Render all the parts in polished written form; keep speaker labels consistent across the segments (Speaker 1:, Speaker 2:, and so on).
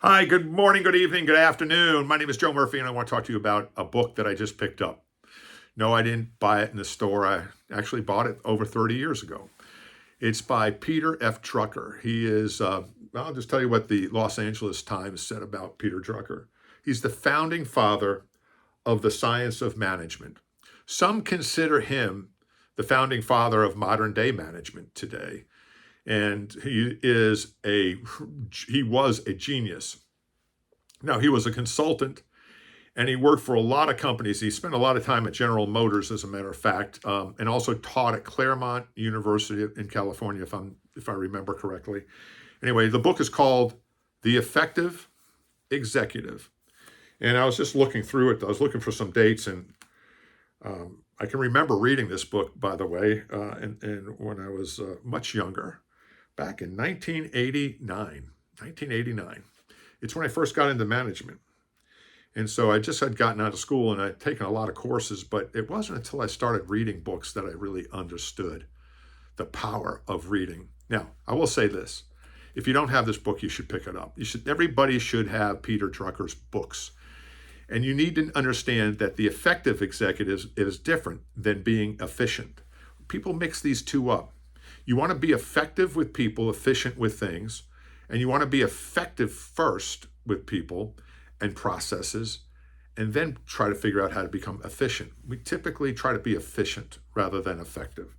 Speaker 1: Hi, good morning, good evening, good afternoon. My name is Joe Murphy, and I want to talk to you about a book that I just picked up. No, I didn't buy it in the store. I actually bought it over 30 years ago. It's by Peter F. Drucker. He is, I'll just tell you what the Los Angeles Times said about Peter Drucker. He's the founding father of the science of management. Some consider him the founding father of modern day management today. And he was a genius. Now, he was a consultant and he worked for a lot of companies. He spent a lot of time at General Motors, as a matter of fact, and also taught at Claremont University in California, if I remember correctly. Anyway, the book is called The Effective Executive. And I was just looking through it. I was looking for some dates, and I can remember reading this book, by the way, and when I was much younger, back in 1989. It's when I first got into management. And so I just had gotten out of school and I'd taken a lot of courses, but it wasn't until I started reading books that I really understood the power of reading. Now, I will say this. If you don't have this book, you should pick it up. Everybody should have Peter Drucker's books. And you need to understand that the effective executive is different than being efficient. People mix these two up. You want to be effective with people, efficient with things, and you want to be effective first with people and processes, and then try to figure out how to become efficient. We typically try to be efficient rather than effective.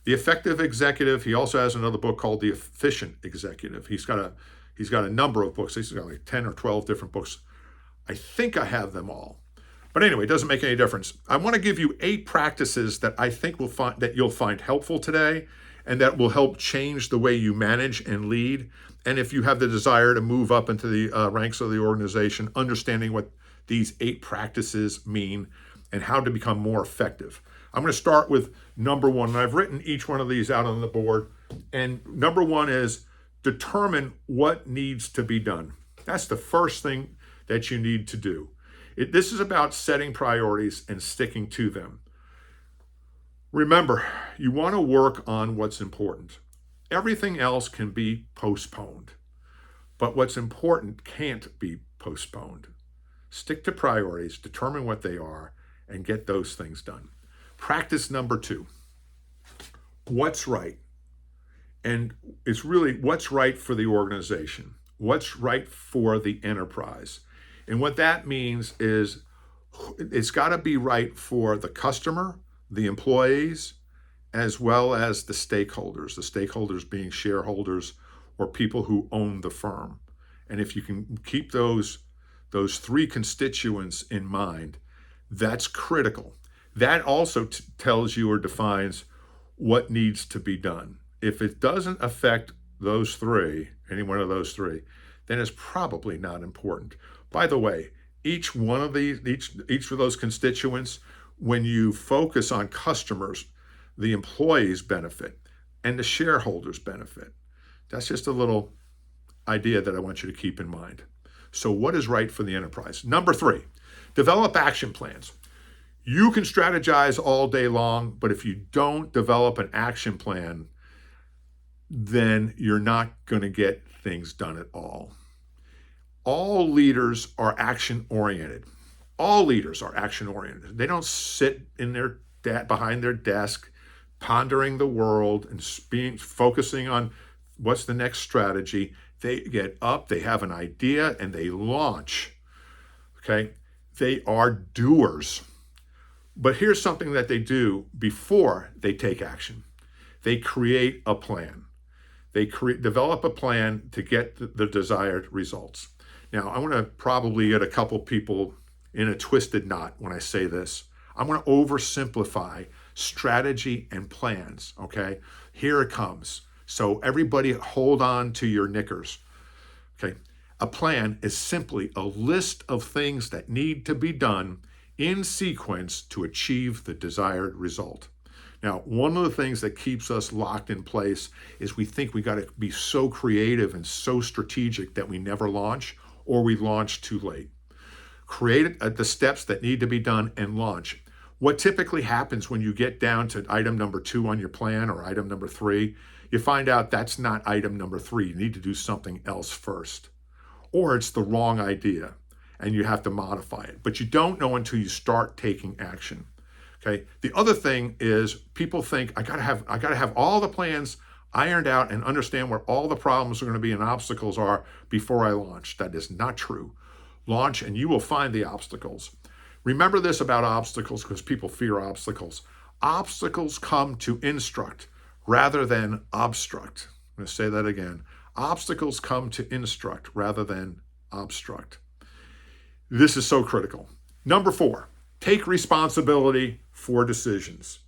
Speaker 1: The effective executive, he also has another book called The Efficient Executive. He's got a number of books. He's got like 10 or 12 different books. I think I have them all. But anyway, it doesn't make any difference. I want to give you 8 practices that I think you'll find helpful today, and that will help change the way you manage and lead. And if you have the desire to move up into the ranks of the organization, understanding what these 8 practices mean and how to become more effective. I'm going to start with number 1. And I've written each one of these out on the board. And number 1 is determine what needs to be done. That's the first thing that you need to do. This is about setting priorities and sticking to them. Remember, you want to work on what's important. Everything else can be postponed, but what's important can't be postponed. Stick to priorities, determine what they are, and get those things done. Practice number 2, what's right? And it's really what's right for the organization, what's right for the enterprise. And what that means is it's got to be right for the customer, the employees, as well as the stakeholders being shareholders or people who own the firm. And if you can keep those 3 constituents in mind, that's critical. That also tells you or defines what needs to be done. If it doesn't affect those 3, any one of those 3, then it's probably not important. By the way, each of those constituents, when you focus on customers, the employees benefit and the shareholders benefit. That's just a little idea that I want you to keep in mind. So what is right for the enterprise? Number 3, develop action plans. You can strategize all day long, but if you don't develop an action plan, then you're not going to get things done at all. All leaders are action-oriented. All leaders are action-oriented. They don't sit in behind their desk pondering the world and focusing on what's the next strategy. They get up, they have an idea, and they launch. Okay? They are doers. But here's something that they do before they take action. They create a plan. They develop a plan to get the desired results. Now, I want to probably get a couple people in a twisted knot when I say this. I'm going to oversimplify strategy and plans, okay? Here it comes. So everybody hold on to your knickers, okay? A plan is simply a list of things that need to be done in sequence to achieve the desired result. Now, one of the things that keeps us locked in place is we think we got to be so creative and so strategic that we never launch, or we launch too late. Create the steps that need to be done and launch. What typically happens when you get down to item number 2 on your plan or item number 3, you find out that's not item number 3. You need to do something else first. or it's the wrong idea and you have to modify it. But you don't know until you start taking action. Okay. The other thing is people think I gotta have all the plans ironed out and understand what all the problems are going to be and obstacles are before I launch. That is not true. Launch and you will find the obstacles. Remember this about obstacles, because people fear obstacles. Obstacles come to instruct rather than obstruct. I'm going to say that again. Obstacles come to instruct rather than obstruct. This is so critical. Number 4, take responsibility for decisions.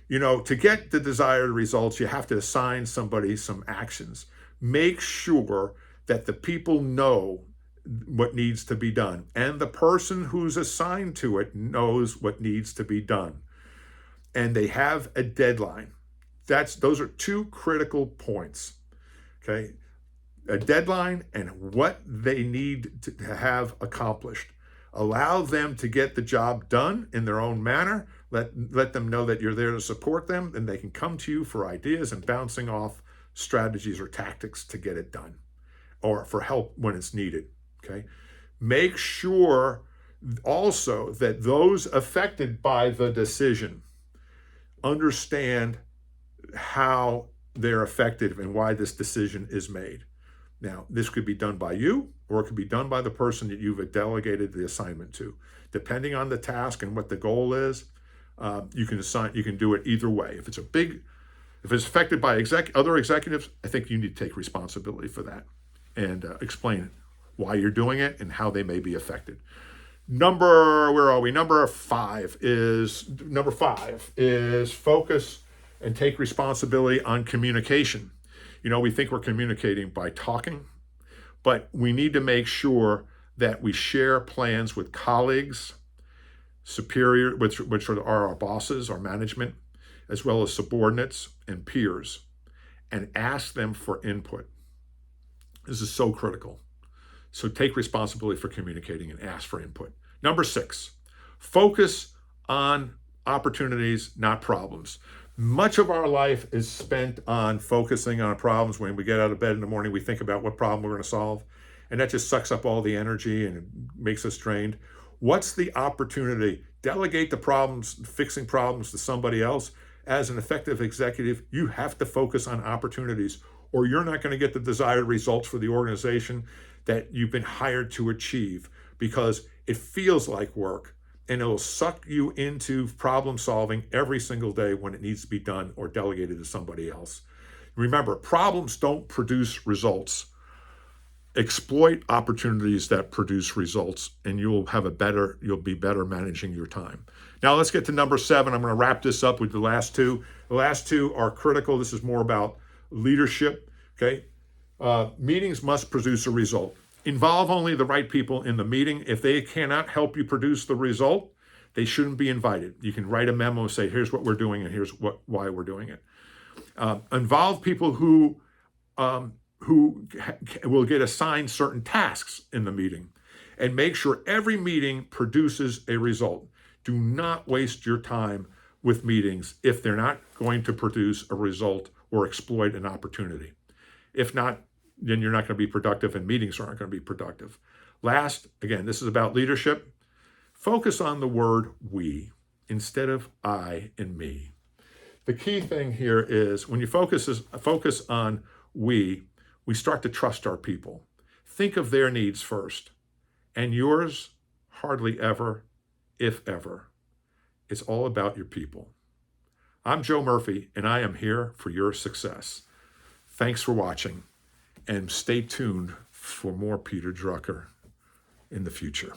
Speaker 1: You know, to get the desired results, you have to assign somebody some actions. Make sure that the people know what needs to be done, and the person who's assigned to it knows what needs to be done, and they have a deadline. Those are 2 critical points. Okay, a deadline and what they need to have accomplished. Allow them to get the job done in their own manner. Let them know that you're there to support them, and they can come to you for ideas and bouncing off strategies or tactics to get it done, or for help when it's needed. Okay, make sure also that those affected by the decision understand how they're affected and why this decision is made. Now, this could be done by you, or it could be done by the person that you've delegated the assignment to. Depending on the task and what the goal is, you can do it either way. If it's affected by other executives, I think you need to take responsibility for that and explain why you're doing it and how they may be affected. Number 5 is focus and take responsibility on communication. You know, we think we're communicating by talking, but we need to make sure that we share plans with colleagues, superior, which are our bosses, our management, as well as subordinates and peers, and ask them for input. This is so critical. So take responsibility for communicating and ask for input. Number 6, focus on opportunities, not problems. Much of our life is spent on focusing on problems. When we get out of bed in the morning, we think about what problem we're going to solve, and that just sucks up all the energy and it makes us drained. What's the opportunity? Delegate the problems, fixing problems to somebody else. As an effective executive, you have to focus on opportunities, or you're not going to get the desired results for the organization that you've been hired to achieve, because it feels like work. And it'll suck you into problem solving every single day when it needs to be done or delegated to somebody else. Remember, problems don't produce results. Exploit opportunities that produce results, and you'll be better managing your time. Now let's get to number 7. I'm going to wrap this up with the last 2. The last 2 are critical. This is more about leadership. Okay, meetings must produce a result. Involve only the right people in the meeting. If they cannot help you produce the result, they shouldn't be invited. You can write a memo and say, here's what we're doing and here's why we're doing it. Involve people who will get assigned certain tasks in the meeting, and make sure every meeting produces a result. Do not waste your time with meetings if they're not going to produce a result or exploit an opportunity. If not, then you're not going to be productive, and meetings aren't going to be productive. Last, again, this is about leadership. Focus on the word we instead of I and me. The key thing here is when you focus on we start to trust our people. Think of their needs first, and yours hardly ever, if ever. It's all about your people. I'm Joe Murphy, and I am here for your success. Thanks for watching. And stay tuned for more Peter Drucker in the future.